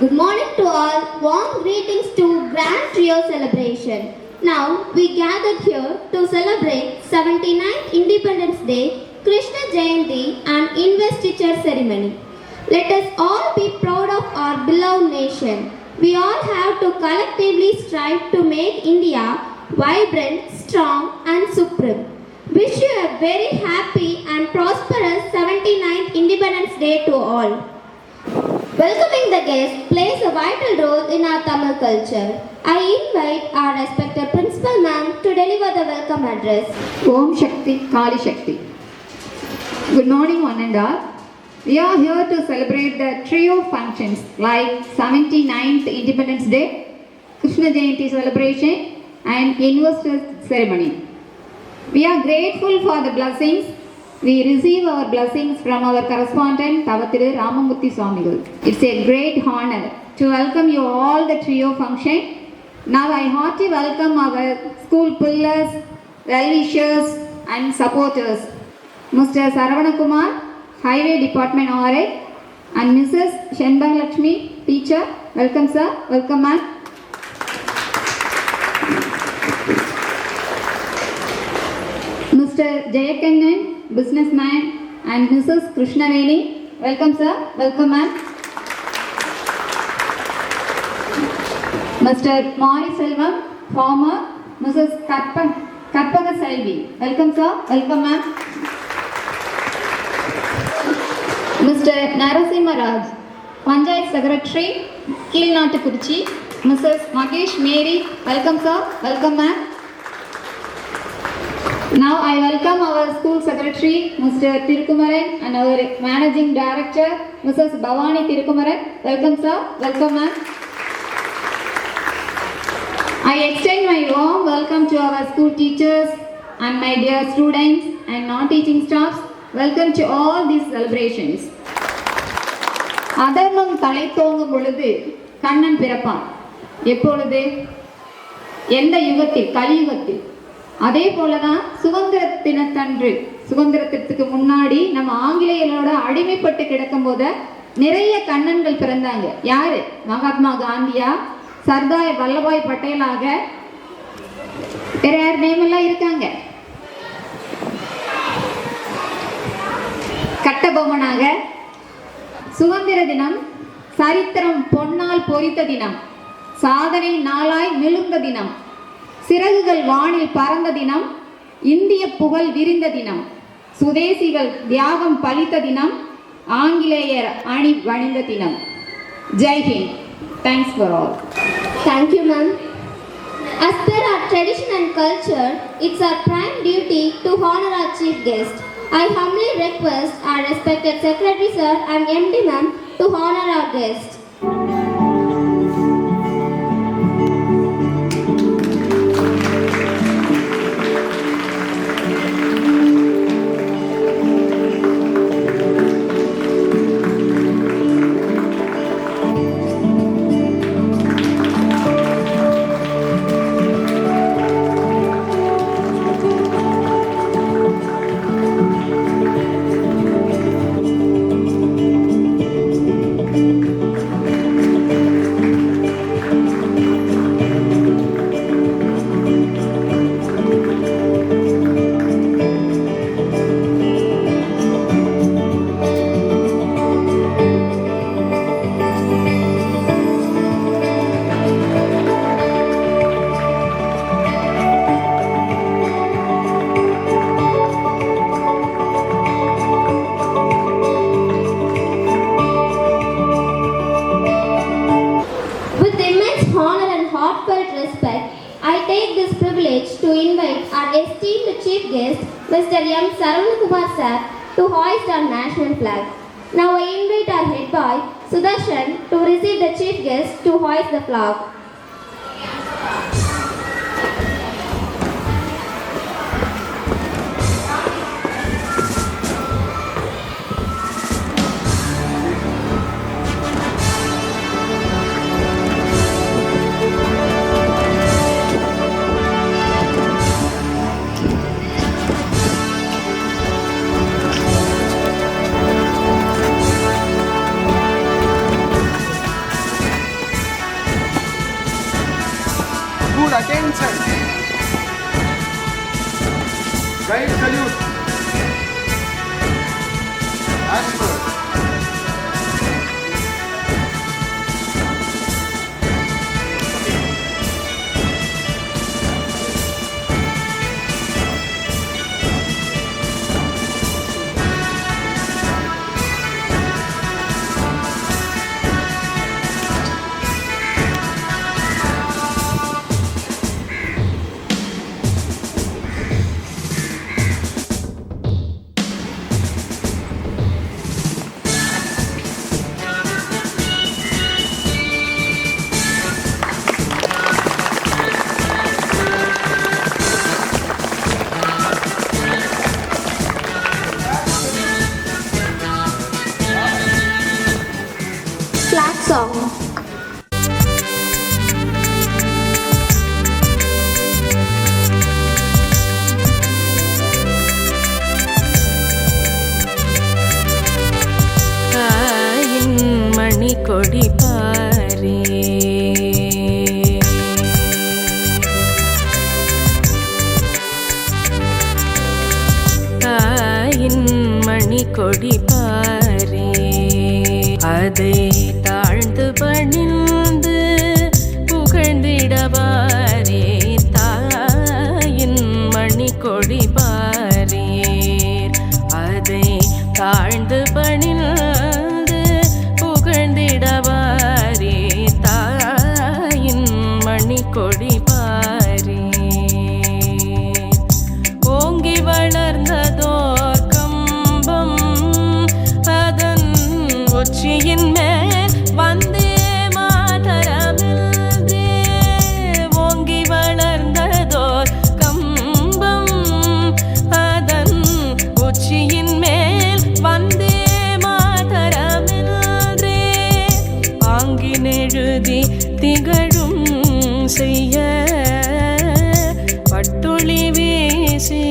Good morning to all. Warm greetings to Grand Trio celebration. Now we gathered here to celebrate 79th Independence Day, Krishna Jayanti and investiture ceremony. Let us all be proud of our beloved nation. We all have to collectively strive to make India vibrant, strong and supreme. Wish you a very happy and prosperous 79th Independence Day to all. Welcoming the guest plays a vital role in our Tamil culture. I invite our respected Principal Ma'am to deliver the welcome address. Om Shakti, Kali Shakti. Good morning one and all. We are here to celebrate the trio functions like 79th Independence Day, Krishna Jayanti celebration and University ceremony. We are grateful for the blessings we receive our blessings from our correspondent Tavatiru Ramamurthy Swamigal. It's a great honor to welcome you all the trio function. Now I heartily welcome our school pillars, well-wishers and supporters, Mr. Saravana Kumar, Highway Department RA, and Mrs. Shenba Lakshmi, teacher. Welcome sir, welcome ma'am. Mr. Jayakannan, businessman, and Mrs. Krishnaveni. Welcome sir, welcome ma'am. Mr. Mari Selvam, farmer, Mrs. Karpaga Selvi. Welcome sir, welcome ma'am. Mr. Narasimha Raj, Panchayat Secretary, Kilnattukurichi, Mrs. Magesh Mary. Welcome sir, welcome ma'am. Now I welcome our school secretary, Mr. Tirukumaran, and our managing director, Mrs. Bhavani Tirukumaran. Welcome sir, welcome ma'am. I extend my warm welcome to our school teachers and my dear students and non-teaching staffs. Welcome to all these celebrations. அதர்மம் தலை தோங்கும் பொழுது கண்ணன் பிறப்பான். எப்பொழுது? எந்த யுகத்தில்? கலியுகத்தில். அதே போலதான் சுதந்திர தினத்தன்று, சுதந்திரத்திற்கு முன்னாடி நம்ம ஆங்கிலேயர்களோட அடிமைப்பட்டு கிடக்கும் போது நிறைய கண்ணன்கள் பிறந்தாங்க. யாரு? மகாத்மா காந்தியா, சர்தார் வல்லபாய் பட்டேலாக, வேற யார் நேம் எல்லாம் இருக்காங்க. கட்டபொம்மனாக. சுதந்திர தினம் சரித்திரம் பொன்னால் பொறித்த தினம், சாதனை நாளாய் மிழுந்த தினம், சிறகுகள் வானில் பறந்த தினம், இந்திய புகழ் விரிந்த தினம், சுதேசிகள் தியாகம் பலித்த தினம், ஆங்கிலேயர் அணி வணிந்த தினம். Jai Hind. Thanks for all. Thank you, ma'am. As per our tradition and culture, it's our prime duty to honor our chief guest. I humbly request our respected Secretary Sir and MD ma'am to honor our guest. To invite our esteemed chief guest, Mr. M. Saravana Kumar sir, to hoist our national flag. Now I invite our head boy, Sudarshan, to receive the chief guest to hoist the flag. Attention! Right salute! Ashford! song. மணி கொடி பாரே மணி கொடி பாரே அதை தாழ்ந்து பணிந்து புகழ்ந்திடவாரே தாயின் மணி கொடி பாரே அதை தாழ்ந்து பணிந்து புகழ்ந்திடவாரே தாயின் மணி கொடி பாரே ஓங்கி வளர்ந்ததோர் கம்பம் அதன் உச்சியின் மேல் வந்தே மாதரமில்தே ஓங்கி வளர்ந்ததோர் கம்பம் அதன் உச்சியின் மேல் வந்தே மாதரமில்தே ஆங்கினெழுதி திகழும் செய்ய பட்டுளி வீசி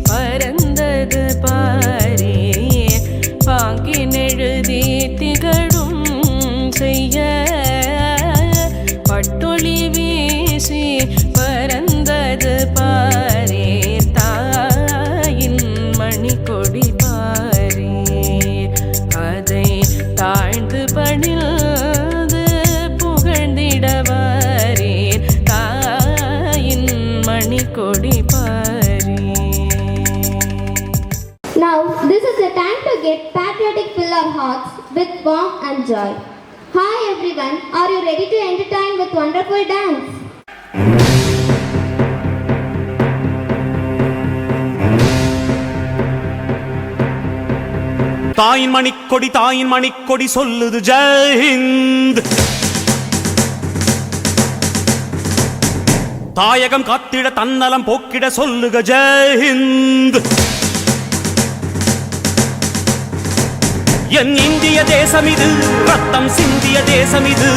பறந்தது பாரே பாங்கினெழுதி திகழும் செய்ய பட்டுளி வீசி பறந்தது பாரே தாயின் மணி கொடி பாரே அதை தாழ்ந்து பணிந்து புகழ்ந்திடவாரே தாயின் மணி கொடி பாரே. Now, this is the time to get patriotic fill our hearts with warmth and joy. Hi everyone, are you ready to entertain with wonderful dance? தாயின் மணிக்கொடி சொல்லுது ஜெய் ஹிந்த். தாயகம் காத்திட தன்னலம் போக்கிட சொல்லுக ஜெய் ஹிந்த். என் இந்திய தேசம் இது ரத்தம் சிந்திய தேசம் இது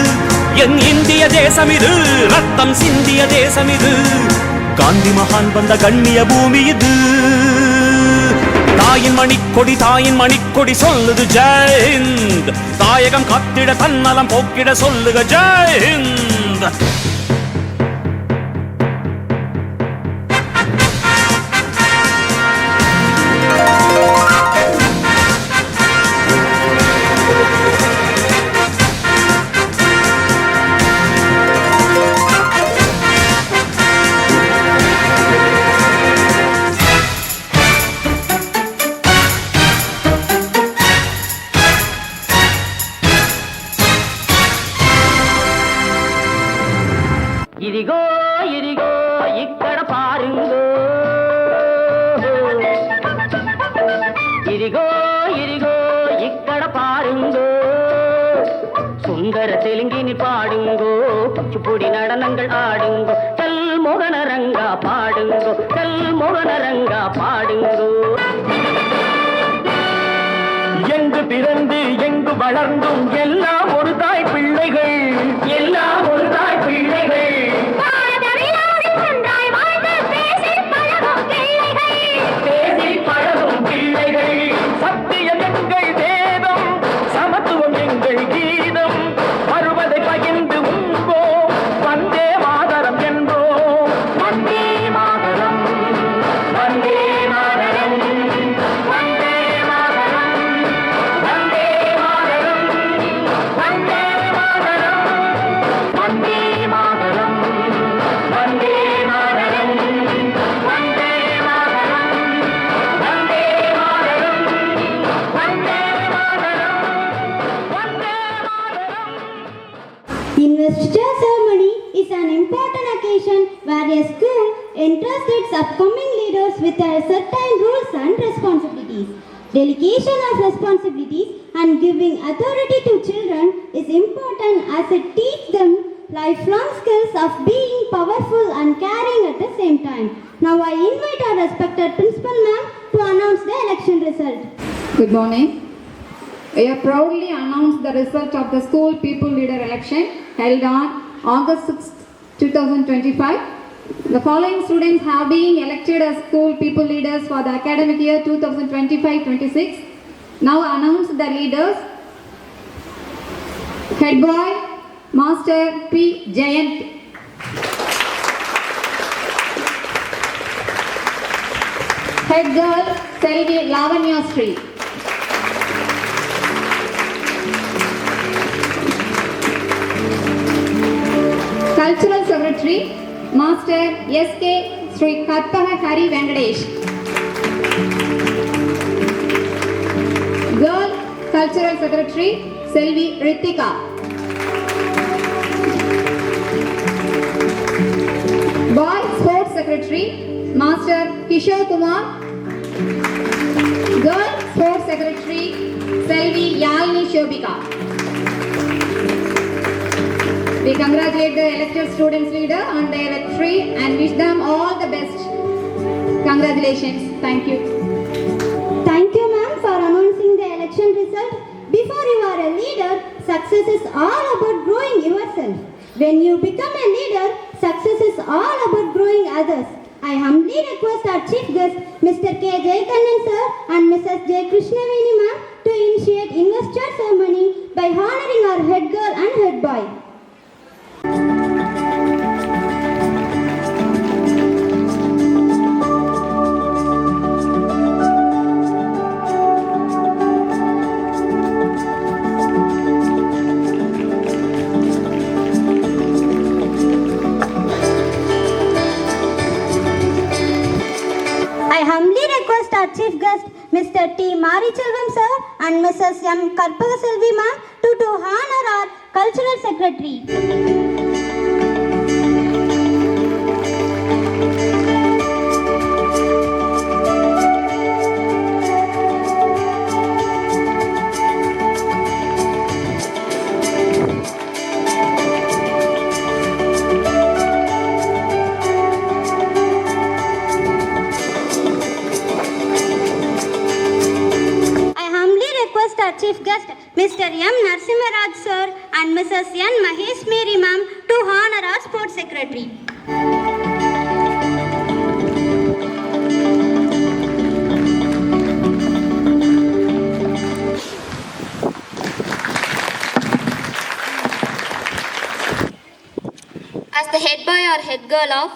என் இந்திய தேசம் இது ரத்தம் சிந்திய தேசம் இது காந்தி மகான் வந்த கண்ணிய பூமி இது தாயின் மணிக்கொடி சொல்லுது ஜெய் ஹிந்த். தாயகம் காத்திட தன்னலம் போக்கிட சொல்லுக ஜெய் ஹிந்த். ఇదిగో ఇదిగో ఇక్కడ పారుంగో ఇదిగో ఇదిగో ఇక్కడ పారుంగో சுந்தர தெலுங்கினி பாடுங்கோ குச்சிப்புடி நடனங்கள் ஆடுங்கோ கல் மோகனரங்கா பாடுங்கோ கல் மோகனரங்கா பாடுங்கோ எங்கு பிறந்து எங்கு வளர்ந்தும் எல்லாம் ஒரு தாய் பிள்ளைகள் எல்லாம் ஒரு தாய் பிள்ளைகள் சத்தியம் எங்கள் வேதம் சமத்துவம் எங்கள் கீதம் வருவதை பகிர்ந்து உண்போம் வந்தே மாதரம் என்போம் Vande Mataram Vande Mataram Vande Mataram Vande Mataram Vande Mataram Vande Mataram Vande Mataram Vande Mataram Vande Mataram Vande Mataram Vande Mataram. Investiture ceremony is an important occasion where a school entrusts its upcoming leaders with certain rules and responsibilities. Delegation of responsibilities and giving authority to children is important as it teaches them lifelong skills of being powerful and caring at the same time. Now I invite our respected principal ma'am to announce the election result. Good morning. We have proudly announced the result of the school people leader election held on August 6, 2025. The following students have been elected as school people leaders for the academic year 2025-26. Now announce the leaders. Head boy, Master P. Jayant. Head girl, Selvi Lavanya Sri. Cultural Secretary, Master S.K. Sri Karpaha Hari Venkatesh. Girl Cultural Secretary, Selvi Ritika. Boy Sports Secretary, Master Kishore Kumar. Girl Sports Secretary, Selvi Yalini Shobika. We congratulate the elected students leader on their victory and wish them all the best. Congratulations. Thank you. Thank you, ma'am, for announcing the election result. Before you are a leader, success is all about growing yourself. When you become a leader, success is all about growing others. I humbly request our chief guest, Mr. K. Jayakannan sir and Mrs. J. Krishnaveni ma'am to initiate investor ceremony by honoring our head girl and head boy. I humbly request our chief guest, Mr. T. Marichelvam sir and Mrs. M. Karpagaselvi ma'am to honor our cultural secretary. Our chief guest, Mr. M. Narsimharaj sir and Mrs. N. Mahesh Mary ma'am to honor our sports secretary. As the head boy or head girl of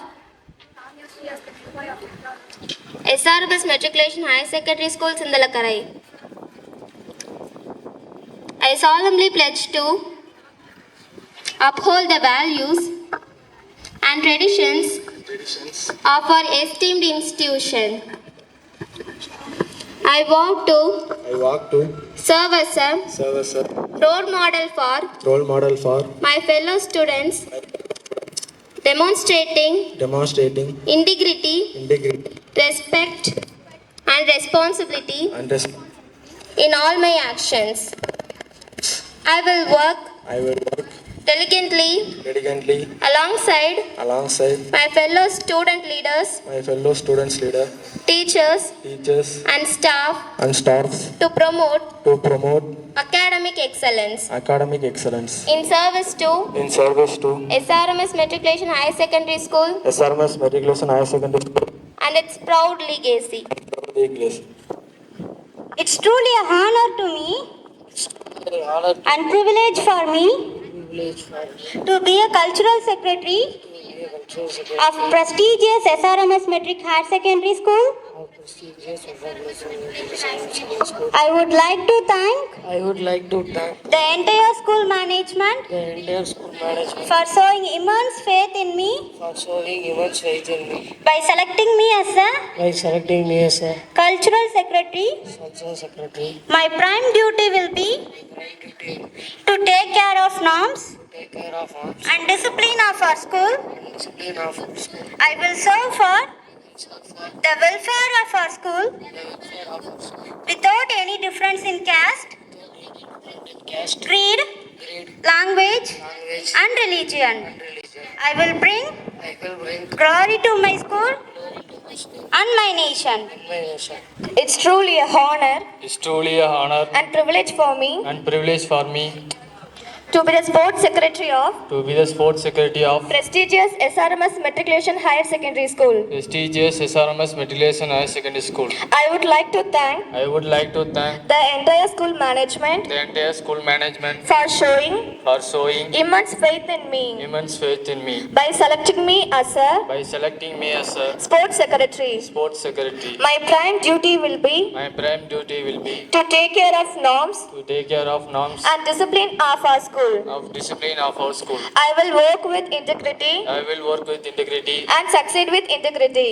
SRBS Matriculation Higher Secondary School, Sindalakarai, I solemnly pledge to uphold the values and traditions of our esteemed institution. I vow to serve as a role model for my fellow students, demonstrating integrity, respect and responsibility in all my actions. I will work diligently alongside my fellow student leaders, teachers and staff to promote academic excellence in service to SRMS Matriculation Higher Secondary School and its proud legacy. It's truly an honor to me and privilege for me to be a cultural secretary of prestigious SRMS Metric Higher Secondary School. I would like to thank the entire school management for showing immense faith in me by selecting me as a cultural secretary. My prime duty will be to take care of norms and discipline of our school. I will serve for the welfare of our school without any difference in caste, creed, language and religion. I will bring glory to my school and my nation. It's truly a honor and privilege for me to be the sports secretary of prestigious SRMS Matriculation Higher Secondary School. I would like to thank the entire school management for showing immense faith in me by selecting me as a sports secretary. My prime duty will be to take care of norms and discipline of our school. I will work with integrity and succeed with integrity.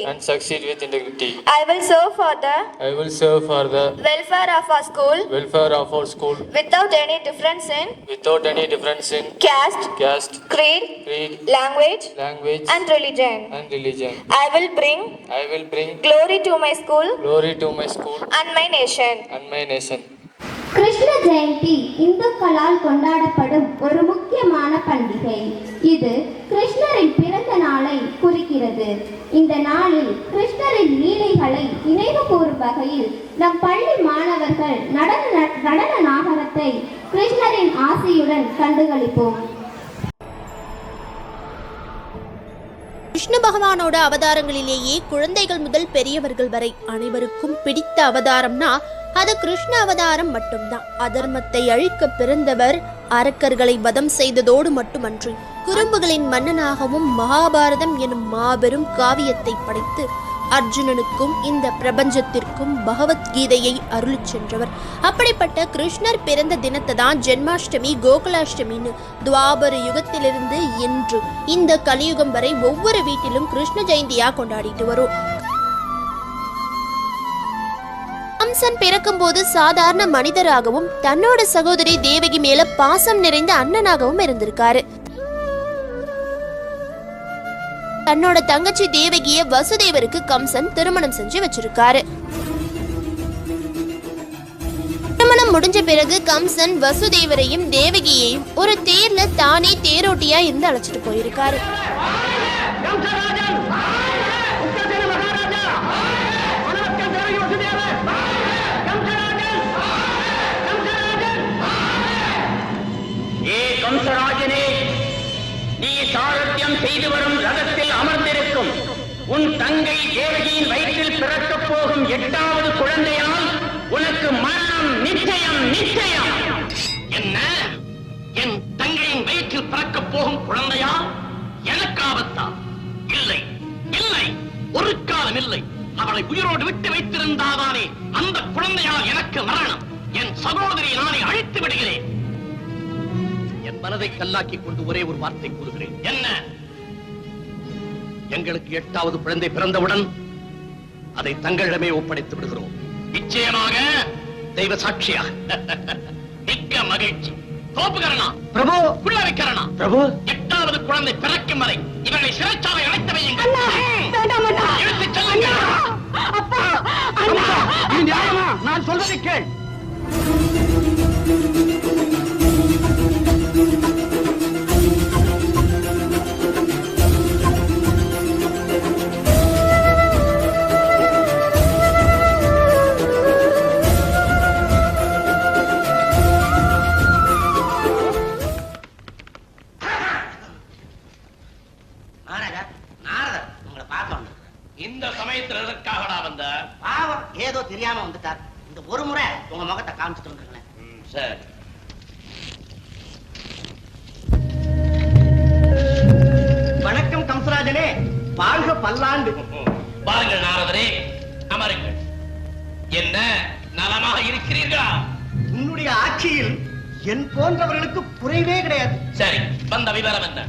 I will serve for the welfare of our school without any difference in caste, creed, language and religion. I will bring glory to my school and my nation. Krishna Jayanthi இந்துக்களால் கொண்டாடப்படும் ஒரு முக்கியமான பண்டிகை. இது கிருஷ்ணரின் பிறந்த நாளை குறிக்கிறது. இந்த நாளில் கிருஷ்ணரின் லீலைகளை நினைவு கூறும் வகையில் நம் பள்ளி மாணவர்கள் நடன நாடகத்தை கிருஷ்ணரின் ஆசியுடன் கண்டுகளிப்போம். கிருஷ்ண பகவானோட அவதாரங்களிலேயே குழந்தைகள் முதல் பெரியவர்கள் வரை அனைவருக்கும் பிடித்த அவதாரம்னா அது கிருஷ்ண அவதாரம் மட்டும்தான். அதர்மத்தை அழிக்க பிறந்தவர் அரக்கர்களை வதம் செய்ததோடு மட்டுமன்றி குறும்புகளின் மன்னனாகவும் மகாபாரதம் எனும் மாபெரும் காவியத்தை படைத்து அர்ஜுனனுக்கும் இந்த பிரபஞ்சத்திற்கும் பகவத்கீதையை அருளிச் சென்றவர். அப்படிப்பட்ட கிருஷ்ணர் பிறந்த தினத்தை தான் ஜென்மாஷ்டமி, கோகுலாஷ்டமின்னு துவாபர யுகத்திலிருந்து இன்று இந்த கலியுகம் வரை ஒவ்வொரு வீட்டிலும் கிருஷ்ண ஜெயந்தியா கொண்டாடிட்டு வரும். கம்சன் பிறக்கும் போது சாதாரண மனிதராகவும் தன்னோட சகோதரி தேவகி மேல பாசம் நிறைந்த அண்ணனாகவும் இருந்திருக்காரு. தன்னோட தங்கச்சி தேவகிய வசுதேவருக்கு கம்சன் திருமணம் செஞ்சு வச்சிருக்காரு. திருமணம் முடிஞ்ச பிறகு கம்சன் வசுதேவரையும் தேவகியையும் ஒரு தேர்ல தானே தேரோட்டியா இருந்து அழைச்சிட்டு போயிருக்காரு. நீ சாரத்தியம் செய்து வரும் ரதத்தில் அமர்ந்திருக்கும் உன் தங்கை தேவகியின் வயிற்றில் பிறக்கப் போகும் 8வது குழந்தையால் உனக்கு மரணம் நிச்சயம். என்ன? என் தங்கையின் வயிற்றில் பிறக்கப் போகும் குழந்தையா எனக்கு ஆபத்தா? இல்லை, ஒரு காலம் இல்லை. அவளை உயிரோடு விட்டு வைத்திருந்தாதானே அந்த குழந்தையால் எனக்கு மரணம். என் சகோதரியை நானே அழித்து விடுகிறேன். என் மனதை கல்லாக்கி கொண்டு ஒரே ஒரு வார்த்தை கூறுகிறேன். என்ன? எங்களுக்கு 8வது குழந்தை பிறந்தவுடன் அதை தங்களிடமே ஒப்படைத்து விடுகிறோம். நிச்சயமாக தெய்வ சாட்சியாக. மிக்க மகிழ்ச்சி. கோபுகரணா பிரபு, குள்ளவிக்கரணா பிரபு, 8வது குழந்தை பிறக்கும் வரை இவர்களை சிறைச்சாலை அழைத்து வையுங்கள். எடுத்துச் செல்லுங்கள். நான் சொல்வதை கேள். இந்த சமயத்தில் எதற்காகடா வந்த? பாவம் ஏதோ தெரியாம வந்துட்டார். இந்த ஒரு முறை உங்க முகத்தை காமிச்சிட்டு வந்துருங்களேன். சரி. வணக்கம் கம்சராஜனே, வாழ்க பல்லாண்டு. பாருங்கள் நாரதரே, அமருங்கள். என்ன நலமாக இருக்கிறீர்களா? உன்னுடைய ஆட்சியில் என் போன்றவர்களுக்கு குறைவே கிடையாது. சரி, வந்த விவரம் என்ன?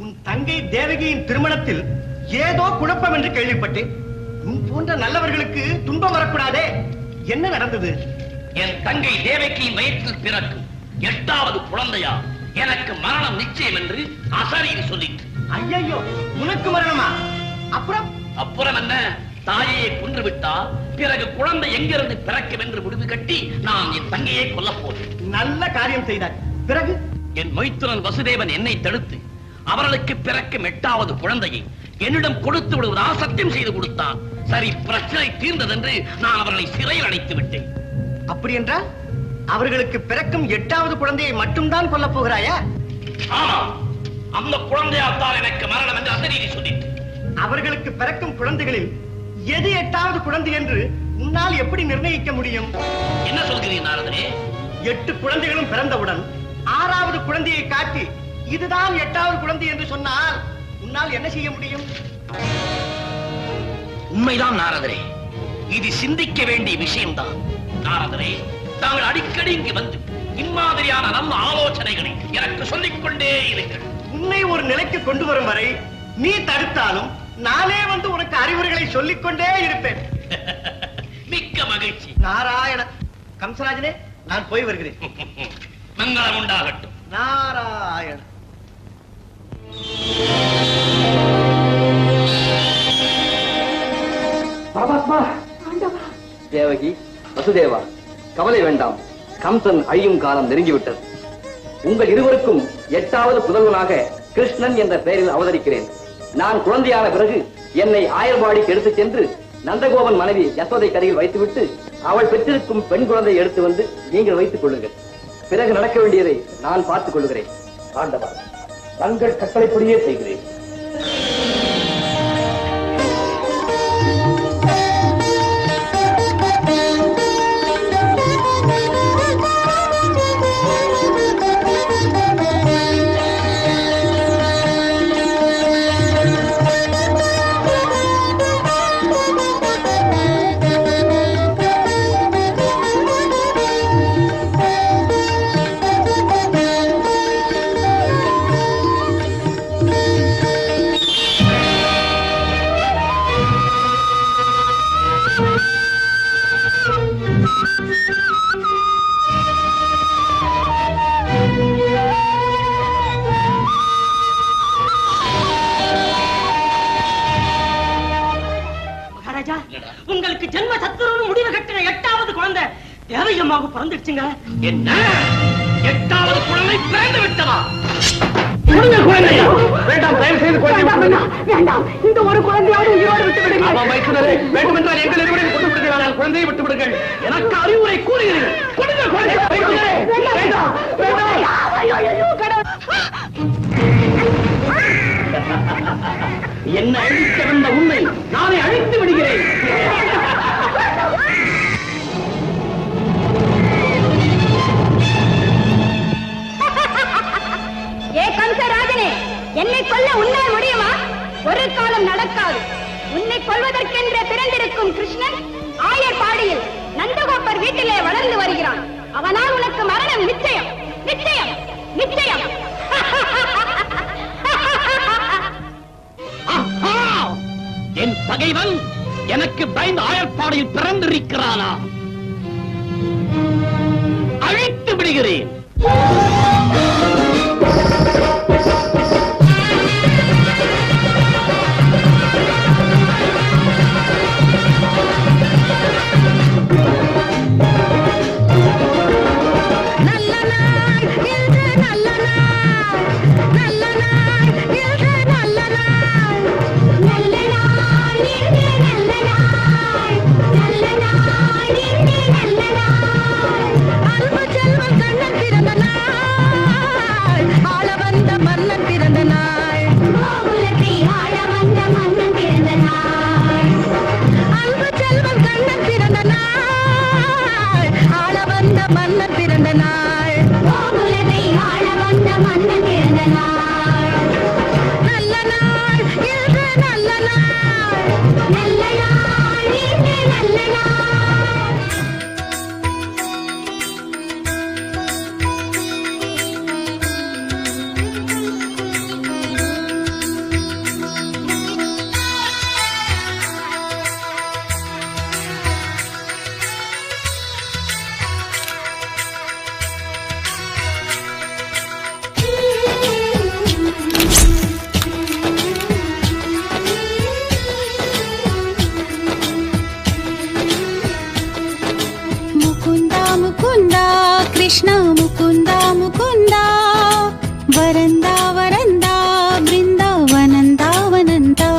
உன் தங்கை தேவகியின் திருமணத்தில் ஏதோ குழப்பம் என்று கேள்விப்பட்டேன். உன் போன்ற நல்லவர்களுக்கு துன்பம் வரக்கூடாதே. என்ன நடந்தது? என் தங்கை தேவகியின் வயிற்றில் பிறக்கும் 8வது குழந்தையா எனக்கு மரணம் நிச்சயம் என்று அசரீர் சொல்லிட்டு. ஐயோ, உனக்கு மரணமா? அப்புறம் என்ன? தாயை கொன்று விட்டா பிறகு குழந்தை எங்கிருந்து பிறக்கும் என்று முடிவு கட்டி நான் என் தங்கையை கொல்ல போனேன். நல்ல காரியம் செய்தார். பிறகு என் மைத்துனன் வசுதேவன் என்னை தடுத்து அவர்களுக்கு பிறக்கும் 8வது குழந்தையை என்னிடம் கொடுத்து விடுவதா சத்தியம் செய்து கொடுத்தான். சரி, பிரச்சனை தீர்ந்ததென்று நான் அவர்களை சிறையில் அடைத்து விட்டேன். அப்படி என்றால் அவர்களுக்கு பிறக்கும் 8வது குழந்தையை மட்டும்தான் கொல்லப் போகிறாயா? ஆமா, அந்த குழந்தையால் தான் எனக்கு மரணம் என்று அசரீதி சொல்லிட்டு. அவர்களுக்கு பிறக்கும் குழந்தைகளில் எது 8வது குழந்தை என்று உன்னால் எப்படி நிர்ணயிக்க முடியும்? என்ன சொல்கிறீர் நாரதனே? 8 குழந்தைகளும் பிறந்தவுடன் 6வது குழந்தையை காட்டி இதுதான் 8வது குழந்தை என்று சொன்னால் உன்னால் என்ன செய்ய முடியும்? உண்மைதான் நாரதரே, இது சிந்திக்க வேண்டிய விஷயம்தான். நாரதரே, தாங்கள் அடிக்கடி இங்கு வந்து இம்மாதிரியான நல்ல ஆலோசனைகளை எனக்கு சொல்லிக் கொண்டே இருங்கள். உன்னை ஒரு நிலைக்கு கொண்டு வரும் வரை நீ தடுத்தாலும் நானே வந்து உனக்கு அறிவுரைகளை சொல்லிக் கொண்டே இருப்பேன். மிக்க மகிழ்ச்சி. நாராயண. கம்சராஜனே, நான் போய் வருகிறேன். மங்களம் உண்டாகட்டும். நாராயண. தேவகி, வசுதேவா, கவலை வேண்டாம். கம்சன் அழியும் காலம் நெருங்கிவிட்டது. உங்கள் இருவருக்கும் 8வது புதல்வனாக கிருஷ்ணன் என்ற பெயரில் அவதரிக்கிறேன். நான் குழந்தையான பிறகு என்னை ஆயர்வாடிக்கு எடுத்துச் சென்று நந்தகோபன் மனைவி யசோதை கரையில் வைத்துவிட்டு அவள் பெற்றிருக்கும் பெண் குழந்தை எடுத்து வந்து நீங்கள் வைத்துக் கொள்ளுங்கள். பிறகு நடக்க வேண்டியதை நான் பார்த்துக் கொள்கிறேன். ஆண்டவா, தங்கள் கட்டளைப்படியே செய்கிறேன். உங்களுக்கு ஜென்ம சத்துருன்னு முடிவு கட்டின 8வது குழந்தை தேவையம்மாவுக்கு பிறந்துடுச்சுங்க. என்ன, 8வது குழந்தை பிறந்து விட்டதா? வேண்டாம், தயவு செய்து வேண்டாம், இந்த ஒரு குழந்தையாவது உயிரோடு விட்டு விடுங்கள். வேண்டுமென்றால் எங்கள் இருவரையும் கொண்டு விடுங்கள், குழந்தையை விட்டு விடுங்கள். எனக்கு அறிவுரை கூறுகிறீர்கள். என்ன அழிக்க வந்த உண்மை நானே அழித்து விடுகிறேன். ஏ கம்சராஜனே, என்னை கொல்ல உன்னால் முடியுமா? ஒரு காலம் நடக்காது. உன்னை கொல்வதற்கென்றே பிறந்திருக்கும் கிருஷ்ணன் ஆயர்பாடியில் நந்தகோபர் வீட்டிலே வளர்ந்து வருகிறான். அவனால் உனக்கு மரணம் நிச்சயம், நிச்சயம், நிச்சயம். என் பகைவன் எனக்கு பயந்து ஆயர்பாடியில் பிறந்திருக்கிறானா? அழித்து விடுகிறேன். कृष्ण मुकुंदा मुकुंदा वरंदा वरंदा वृंदावनंदा वनंदा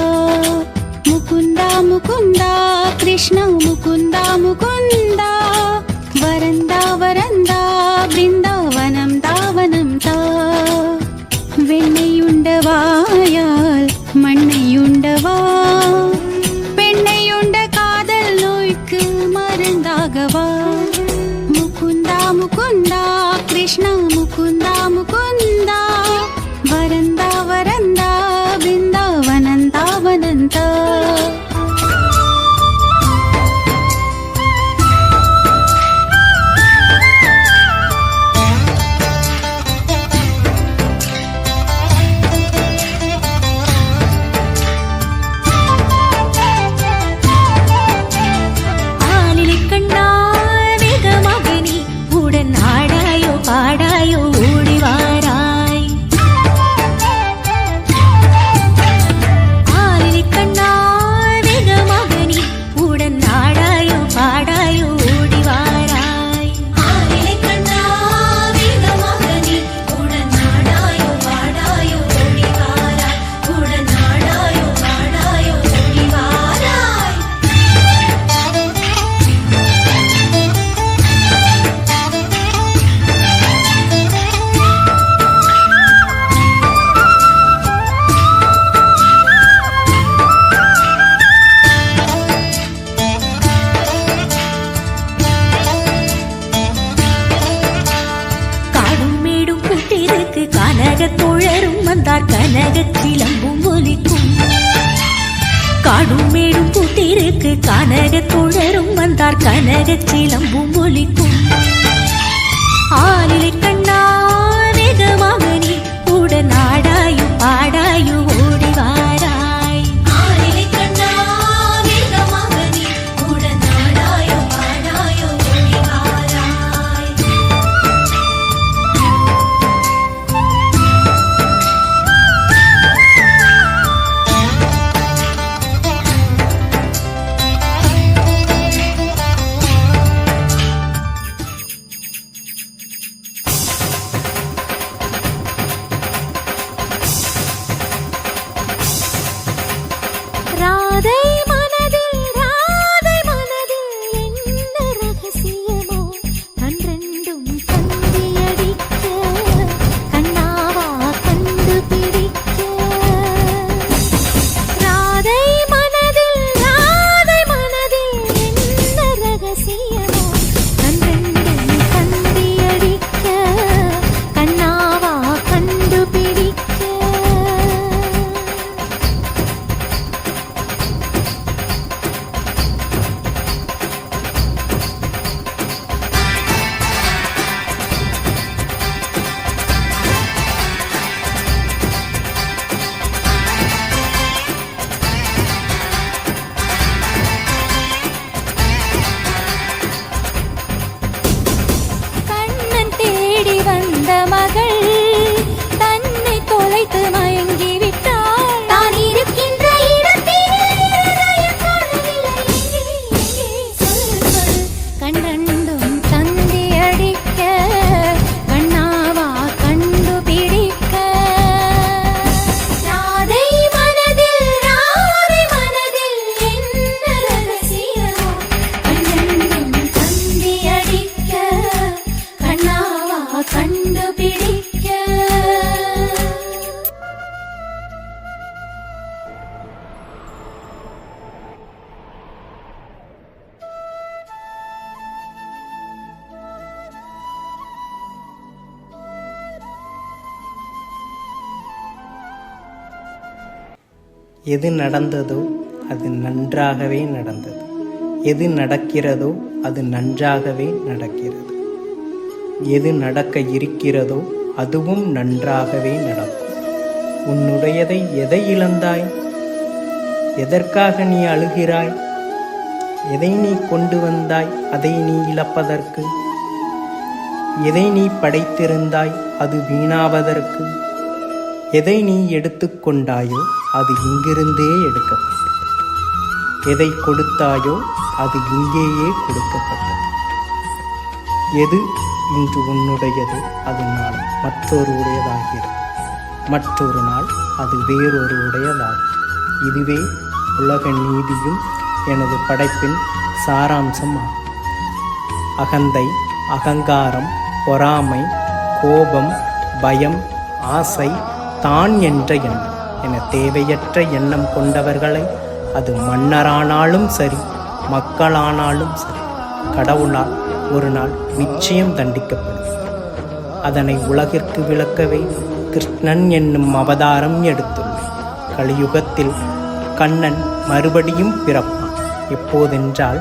வந்தார் கனகச் சிலம்பும் ஒலிக்கும். காடும் மேடும் கூட்டிருக்கு கனகத் தோழரும் வந்தார் கனகச் சிலம்பும் ஒலிக்கும். ஆலிலை கண்ணா வேகமாக நீ கூட நாடாயு பாடாயு ஓடி வாராய். ஆலிலை கண்ணா வேகமாக நீ கூட நாடாயு பாடாயு ஓடி வாராய். ராதை மனதில் என்ன ரகசியமோ கன்றெண்டும் கந்தியடிக்க கண்ணாவா கண்டுபிடிக்க. ராதை மனதில் என்ன ரகசியமோ கன்றெண்டும் கந்தியடிக்க கண்ணாவா கண்டுபிடிக்க. கண்ணன் தேடி வந்த மகள் தன்னை தொலைத்து மயங்கி விட்டாள். தான் இருக்கின்ற இடத்தில் இதயம் காணவில்லை. எங்கே சொல் கண்ணண்டும் தந்தி அடிக்க கண்ணாவா கண்டுபிடிக்க. ராதை மனதில் என்ன ரகசியமோ கண்ணண்டும் தந்தி அடிக்க கண்ணாவா கண்டுபிடிக்க. எது நடந்ததோ அது நன்றாகவே நடந்தது. எது நடக்கிறதோ அது நன்றாகவே நடக்கிறது. எது நடக்க இருக்கிறதோ அதுவும் நன்றாகவே நடக்கும். உன்னுடையதை எதை இழந்தாய்? எதற்காக நீ அழுகிறாய்? எதை நீ கொண்டு வந்தாய் அதை நீ இழப்பதற்கு? எதை நீ படைத்திருந்தாய் அது வீணாவதற்கு? எதை நீ எடுத்துக்கொண்டாயோ அது இங்கிருந்தே எடுக்கப்பட்டது. எதை கொடுத்தாயோ அது இங்கேயே கொடுக்கப்பட்டது. எது இன்று உன்னுடையது அது நாளை மற்றொருடையதாகிறது. மற்றொரு நாள் அது வேறொரு உடையதாகும். இதுவே உலக நீதியும் எனது படைப்பின் சாராம்சம் ஆகும். அகந்தை, அகங்காரம், பொறாமை, கோபம், பயம், ஆசை, தான் என்ற எண்ணம் என தேவையற்ற எண்ணம் கொண்டவர்களை அது மன்னரானாலும் சரி மக்களானாலும் சரி கடவுளால் ஒரு நாள் நிச்சயம் தண்டிக்கப்படும். அதனை உலகிற்கு விளக்கவே கிருஷ்ணன் என்னும் அவதாரம் எடுத்துள்ளேன். கலியுகத்தில் கண்ணன் மறுபடியும் பிறப்பான். எப்போதென்றால்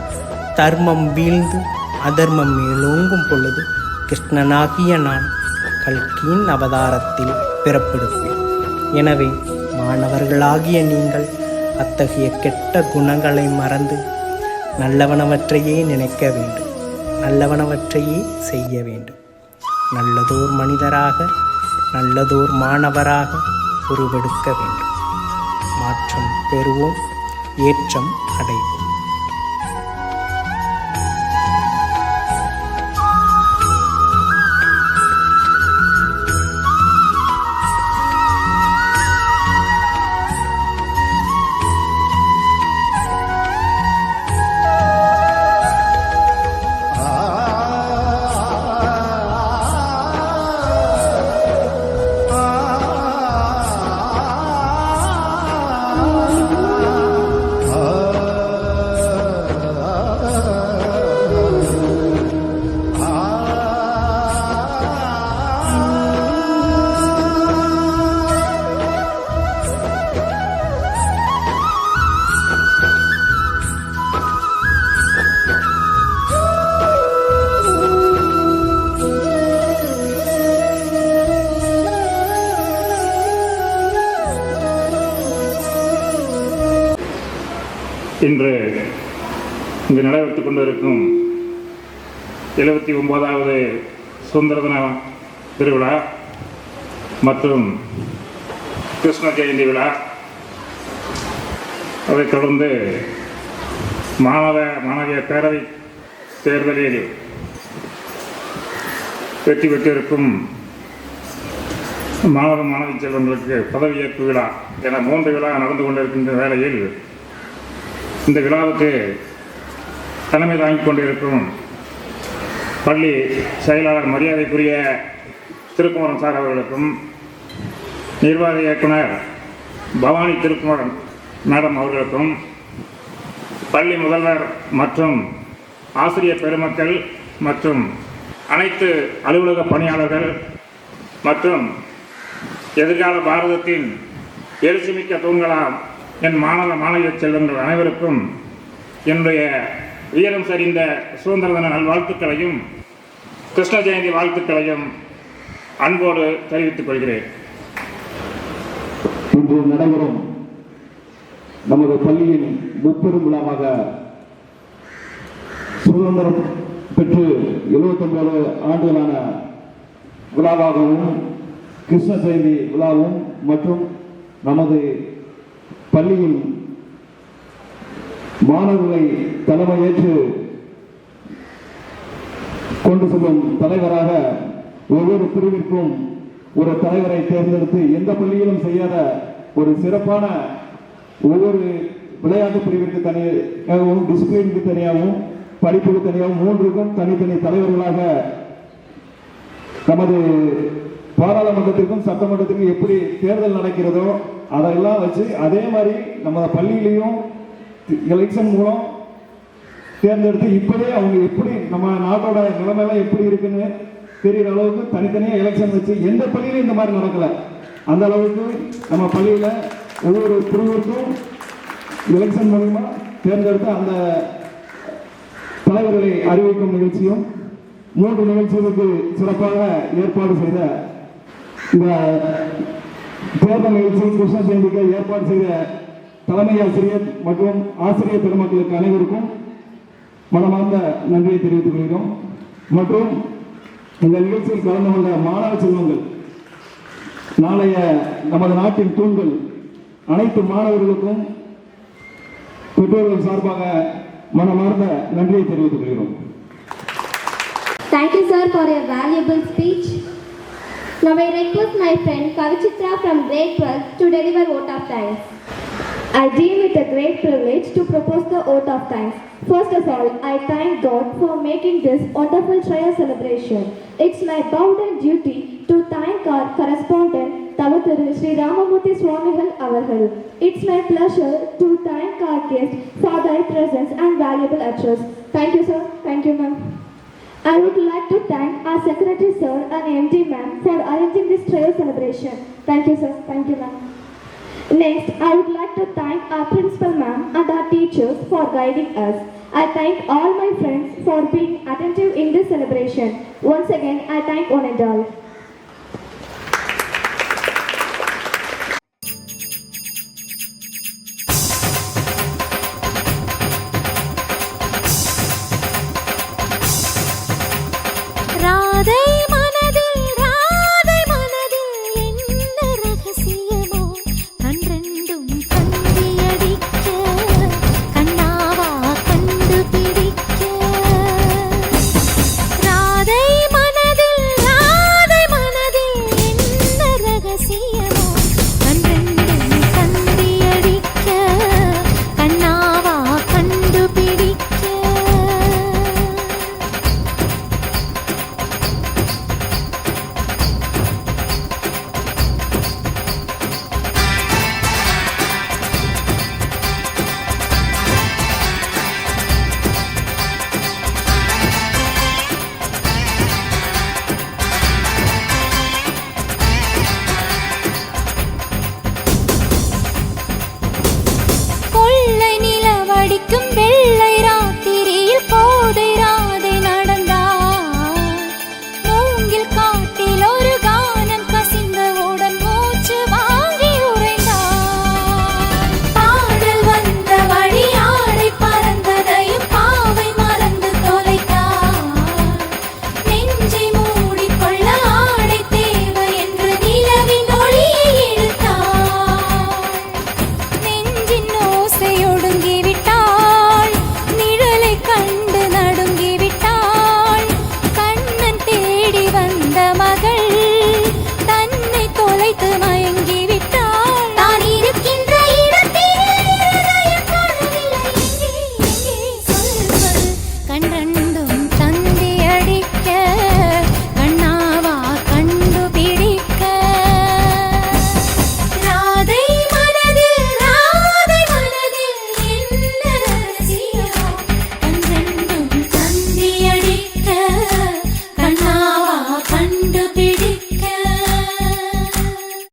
தர்மம் வீழ்ந்து அதர்மம் மேலோங்கும் பொழுது கிருஷ்ணனாகிய நான் கல்கியின் அவதாரத்தில் பிறப்பெடுப்பேன். எனவே மாணவர்களாகிய நீங்கள் அத்தகைய கெட்ட குணங்களை மறந்து நல்லவனவற்றையே நினைக்க வேண்டும், நல்லவனவற்றையே செய்ய வேண்டும். நல்லதோர் மனிதராக நல்லதோர் மாணவராக உருவெடுக்க வேண்டும். மாற்றம் பெறுவோம், ஏற்றம் அடைவோம். இன்று இங்கு நடைபெற்றுக் கொண்டிருக்கும் 79வது சுதந்திர தின திருவிழா மற்றும் கிருஷ்ண ஜெயந்தி விழா, அதைத் தொடர்ந்து மாணவியர் பேரவை தேர்தலில் வெற்றி பெற்றிருக்கும் மாணவி செல்வங்களுக்கு பதவியேற்பு விழா என 3 விழா நடந்து கொண்டிருக்கின்ற வேளையில் இந்த விழாவுக்கு தலைமை தாங்கிக் கொண்டிருக்கும் பள்ளி செயலாளர் மரியாதைக்குரிய திருக்குமரன் சார் அவர்களுக்கும், நிர்வாக இயக்குனர் பவானி திருக்குமரன் மேடம் அவர்களுக்கும், பள்ளி முதல்வர் மற்றும் ஆசிரியர் பெருமக்கள் மற்றும் அனைத்து அலுவலக பணியாளர்கள் மற்றும் எதிர்கால பாரதத்தின் எழுச்சிமிக்க தூண்களாம் என் மாணவிய செல்வங்கள் அனைவருக்கும் என்னுடைய வீரம் சரிந்த சுதந்திர தின நல்வாழ்த்துக்களையும் கிருஷ்ண ஜெயந்தி வாழ்த்துக்களையும் அன்போடு தெரிவித்துக் கொள்கிறேன். இன்று நடைபெறும் நமது பள்ளியின் முப்பெரும் விழாவாக சுதந்திரம் பெற்று 79 ஆண்டுகளான விழாவாகவும் கிருஷ்ண ஜெயந்தி விழாவும் மற்றும் நமது பள்ளியின் மாணவர்களை தலைமையேற்று கொண்டு செல்லும் தலைவராக ஒவ்வொரு பிரிவிற்கும் ஒரு தலைவரை தேர்ந்தெடுத்து எந்த பள்ளியிலும் செய்யாத ஒரு சிறப்பான ஒவ்வொரு விளையாட்டு பிரிவிற்கு தனியாகவும், டிசிப்ளினுக்கு தனியாகவும், படிப்புக்கு தனியாகவும் 3க்கும் தனித்தனி தலைவர்களாக நமது பாராளுமன்றத்திற்கும் சட்டமன்றத்திற்கும் எப்படி தேர்தல் நடக்கிறதோ அதெல்லாம் வச்சு அதே மாதிரி நம்ம பள்ளியிலையும் எலெக்ஷன் மூலம் தேர்ந்தெடுத்து இப்போதே அவங்க எப்படி நம்ம நாட்டோட நிலைமையெல்லாம் எப்படி இருக்குன்னு தெரிகிற அளவுக்கு தனித்தனியாக எலெக்ஷன் வச்சு எந்த பள்ளியிலும் இந்த மாதிரி நடக்கலை. அந்த அளவுக்கு நம்ம பள்ளியில் ஒவ்வொரு பிரிவிற்கும் எலெக்ஷன் மூலமா தேர்ந்தெடுத்து அந்த தலைவர்களை அறிவிக்கும் நிகழ்ச்சியும் 3 நிகழ்ச்சிகளுக்கு சிறப்பாக ஏற்பாடு செய்த இந்த தேர்தல் நிகழ்ச்சி கிருஷ்ண ஜெயந்திக்கு ஏற்பாடு செய்த தலைமை ஆசிரியர் மற்றும் ஆசிரியர் பெருமக்களுக்கு அனைவருக்கும் மனமார்ந்த நன்றியை தெரிவித்துக் கொள்கிறோம். மற்றும் இந்த நிகழ்ச்சியில் கலந்து கொண்ட மாணவ செல்வங்கள், நாளைய நமது நாட்டின் தூண்கள், அனைத்து மாணவர்களுக்கும் பெற்றோர்கள் சார்பாக மனமார்ந்த நன்றியை தெரிவித்துக் கொள்கிறோம். Thank you, sir, for your valuable speech. Now I request my friend Kavichitra from grade 12 to deliver vote of thanks. I deem it a great privilege to propose the vote of thanks. First of all, I thank God for making this wonderful trial celebration. It's my bounden duty to thank our correspondent Tavuthiru Sri Ramamurthy Swamigal Avargal. It's my pleasure to thank our guests for their presence and valuable address. Thank you, sir. Thank you, ma'am. I would like to thank our Secretary Sir and MD Ma'am for arranging this trial celebration. Thank you, sir. Thank you, ma'am. Next, I would like to thank our Principal Ma'am and our teachers for guiding us. I thank all my friends for being attentive in this celebration. Once again, I thank one and all.